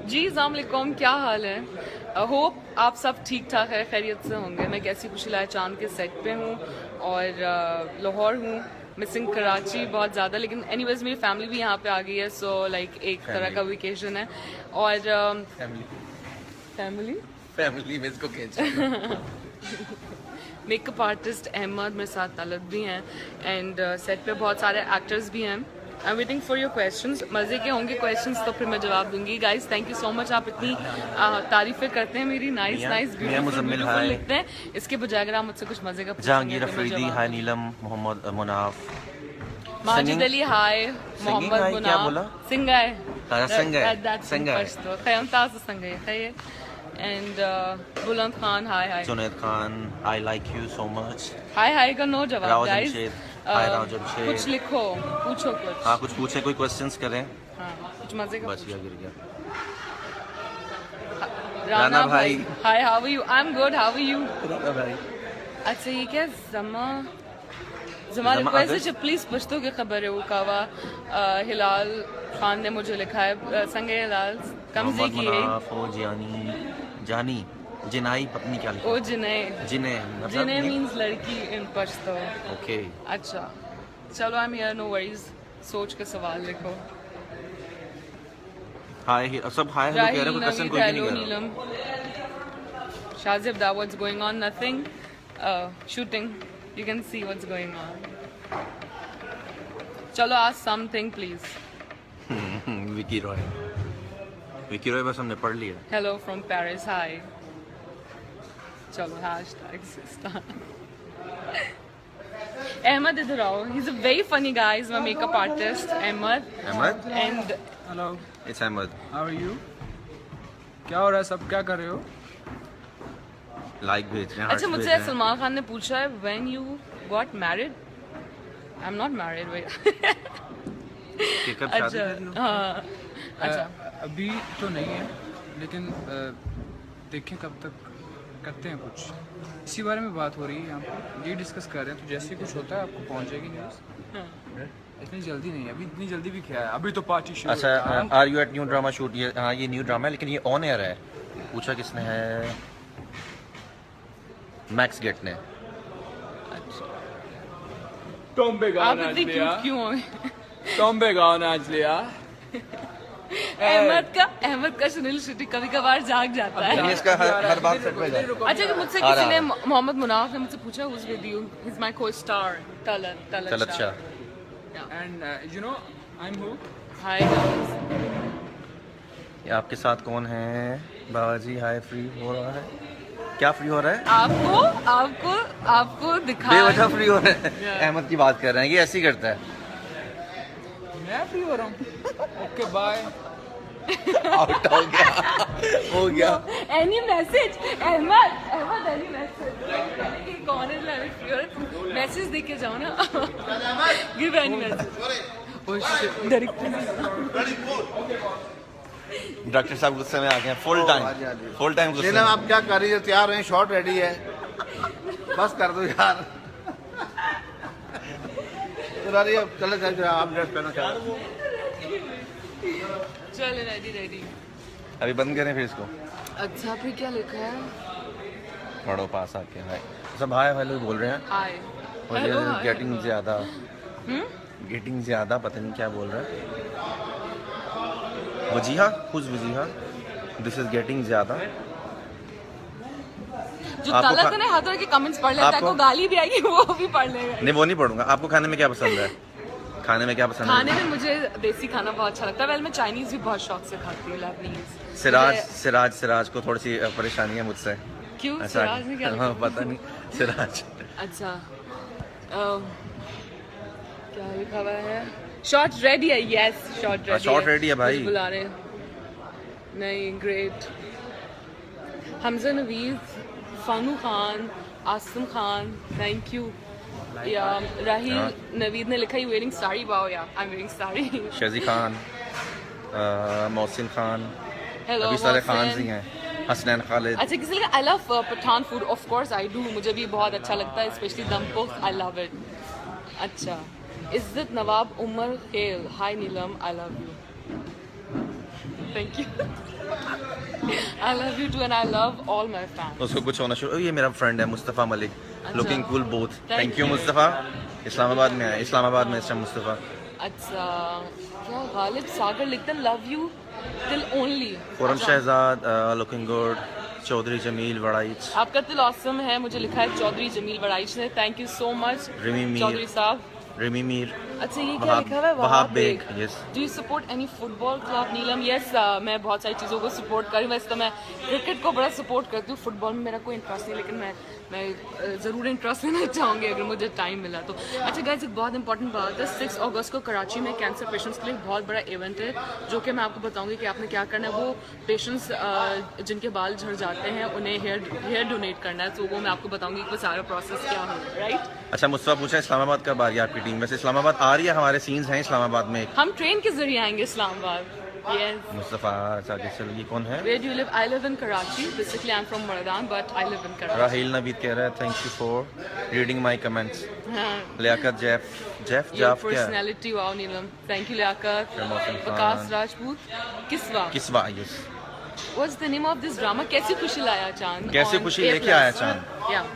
जी अस्सलाम वालेकुम, क्या हाल है? होप आप सब ठीक ठाक है, खैरियत से होंगे। मैं कैसी खुशी लाए चांद के सेट पे हूँ और लाहौर हूँ, मिसिंग कराची बहुत ज़्यादा, लेकिन एनीवेज मेरी फैमिली भी यहाँ पे आ गई है, सो लाइक एक तरह का वेकेशन है। और फैमिली में इसको मेकअप आर्टिस्ट अहमद मेरे साथ तलत भी हैं एंड सेट पे बहुत सारे एक्टर्स भी हैं। I am waiting for your questions. मज़े के होंगे क्वेश्चंस तो फिर मैं जवाब दूंगी। Guys thank you so much, आप इतनी तारीफें करते हैं मेरी, नाइस ब्यूटीफुल लिखते हैं। इसके बजाय अगर आप मुझसे कुछ मज़े का जहांगीर अफरीदी, हाय नीलम, मोहम्मद मुनाफ, माजिद अली, हाय मोहम्मद मुनाफ, सिंगाय and Buland Khan, hi Junaid Khan, I like you so much, hi का नो जवाब गाइस। कुछ लिखो, पूछो कुछ। हाँ कुछ पूछे, कोई क्वेश्चंस करें। हाँ कुछ मजे का। बच गया, गिर गया। राना भाई, hi how are you? I am good, how are you? Rana भाई। अच्छा ये क्या जमा रिक्वेस्ट है, प्लीज पश्तो की खबर है वो कावा हिलाल खान ने मुझे लिखा है, संगे हिलाल कमजे की है जानी जिनाई पत्नी क्या लिखा? ओ जिने मींस लड़की इन पश्तो। ओके अच्छा चलो, I am here, no worries. सोच के सवाल लिखो। हाय सब हाय हेलो कह रहे हैं, कोई क्वेश्चन कोई भी नहीं कर रहा। शाजिब दा, what's going on? Nothing, shooting, you can see what's going on. चलो ask something please. Vicky Roy बस हमने पढ़ लिया। Hello from Paris, hi. चलो hashtag start. Ahmed इधर आओ, he's a very funny guy, he's my makeup artist, Ahmed. And hello, it's Ahmed. how are you? क्या हो रहा है, सब क्या कर रहे हो? लाइक भेज रहे हैं। अच्छा मुझसे सलमान खान ने पूछा है when you got married? I'm not married भाई। अच्छा हाँ अच्छा अभी तो नहीं है, लेकिन देखें कब तक करते हैं कुछ, इसी बारे में बात हो रही है यहाँ पे, ये डिस्कस कर रहे हैं। तो जैसे ही कुछ होता है आपको पहुँच जाएगी न्यूज़। इतनी जल्दी नहीं है, अभी इतनी जल्दी भी क्या है, अभी तो पार्टी शुरू। अच्छा are you at new drama shoot? ये हाँ ये न्यू ड्रामा है, लेकिन ये ऑन एयर है। पूछा किसने है? मैक्स गेट ने। अहमद का सुनील शेट्टी कभी कभार जाग जाता है। इसका हर बार सेट पे जाता है। अच्छा मुझसे किसी ने, मोहम्मद मुनाफ ने मुझसे पूछा who's with you? He's my co-star Talat Shah. And you know I'm who? Hi guys. ये आपके साथ कौन है? बाबा जी हाय, फ्री हो रहा है क्या? फ्री हो रहा है? आपको दिखा बेवजह फ्री हो रहा है। अहमद की बात कर रहे हैं, ये ऐसे ही करता है। मैं फ्री हो रहा हूँ। Okay bye. आउट हो गया। Any message Ahmed any message? कौन है मैं फ्री हो रहा हूँ? मैसेज देख के जाओ ना। Give any message. Oh shit, doctor साहब गुस्से में आ गए। फुल टाइम गुस्से में। आप क्या कर रही हो? तैयार हैं, शॉट रेडी है, बस कर दो यार। चलो आप ड्रेस पहनो। चलो रेडी। अभी बंद करें फिर इसको। अच्छा फिर क्या लिखा है? पढ़ो पास आके। हाय सब हाय हेलो बोल रहे हैं। हाय और गेटिंग ज्यादा पता नहीं क्या बोल रहा है। वजीहा दिस इज गेटिंग ज्यादा। जो तलत ने हर तरह के कमेंट्स पढ़ लेता है, को गाली भी आएगी वो भी पढ़ लेगा। नहीं वो नहीं पढ़ूंगा। आपको खाने में क्या पसंद है? खाने में मुझे देसी खाना बहुत अच्छा लगता है। वेल मैं चाइनीज भी बहुत शौक से खाती हूँ, लेबनीज। सिराज को थोड़ी सी परेशानी है मुझसे। क्यों? सिराज ने क्या? हाँ पता नहीं सिराज। अच्छा क्या लिखा हुआ है? शॉट रेडी है। यस शॉट रेडी है भाई। बुला रहे नहीं। Great. Hamza Naveed, Fanu Khan, Asim Khan, thank you. या राहिल नवीद ने लिखा, यू वेयरिंग साड़ी? वाओ या I am wearing sari. शजी Khan, Mohsin Khan, hello अभी सारे खान ही हैं। हसनैन खालिद। अच्छा किसी ने I love Pathan food, of course I do, मुझे भी बहुत अच्छा लगता है, स्पेशली दम पोख, आई लव इट। अच्छा इज्जत Nawab Umar Khel, hi Neelam, I love you, thank you. I love you too and I love all my fans. उसको कुछ होना शुरू, ये मेरा फ्रेंड है मुस्तफ़ा मलिक, अच्छा। Looking cool both. Thank thank you you. Mustafa. Islamabad में है, इस्लामाबाद में इस टाइम मुस्तफ़ा। अच्छा, क्या गालिब सागर लिखता लव यू दिल only. Khurram Shahzad looking good. Chaudhry Jameel Waraich. आपका दिल ऑसम है, मुझे लिखा है चौधरी जमील वड़ाइच ने। Thank you so much Rimi Mir. Chaudhry साहब। रिमी मीर। अच्छा, ये क्या लिखा हुआ है? Wahab Baig. Yes. Do you support any football club? Neelam, yes, मैं बहुत सारी चीज़ों को सपोर्ट करी। वैसे तो मैं क्रिकेट को बड़ा सपोर्ट करती हूँ, फुटबॉल में मेरा कोई इंटरेस्ट नहीं, लेकिन मैं ज़रूर इंटरेस्ट लेना चाहूँगी अगर मुझे टाइम मिला तो। अच्छा गाइस, एक बहुत इंपॉर्टेंट बात है, 6 अगस्त को कराची में कैंसर पेशेंट्स के लिए बहुत बड़ा इवेंट है, जो कि मैं आपको बताऊँगी कि आपने क्या करना है। वो पेशेंट्स जिनके बाल झड़ जाते हैं उन्हें हेयर डोनेट करना है, तो वो मैं आपको बताऊँगी कि वो सारा प्रोसेस क्या है, राइट? अच्छा, मुस्तफ़ा पूछा इस्लामाबाद कब आ रही है आपकी टीम? वैसे इस्लामाबाद आ रही है, हमारे सीन्स हैं इस्लामाबाद में। हम ट्रेन के जरिए आएंगे इस्लामाबाद। Yes. मुस्तफ़ा आगे चलो, ये कौन है? Where do you live? I live in Karachi. Basically, I'm from Maradan, but I live in Karachi. Rahil Naveed कह रहा है thank you for reading my comments. हाँ. लियाकत जेफ Your जाफ क्या है? personality, wow, Neelam. Thank you, Liaquat. Promotion Vikas fund. Rajput. Kiswa. Kiswa, yes. What's the name of this drama? कैसी खुशी लाया चांद? कैसी on खुशी A+. लेके आया चांद? Yeah.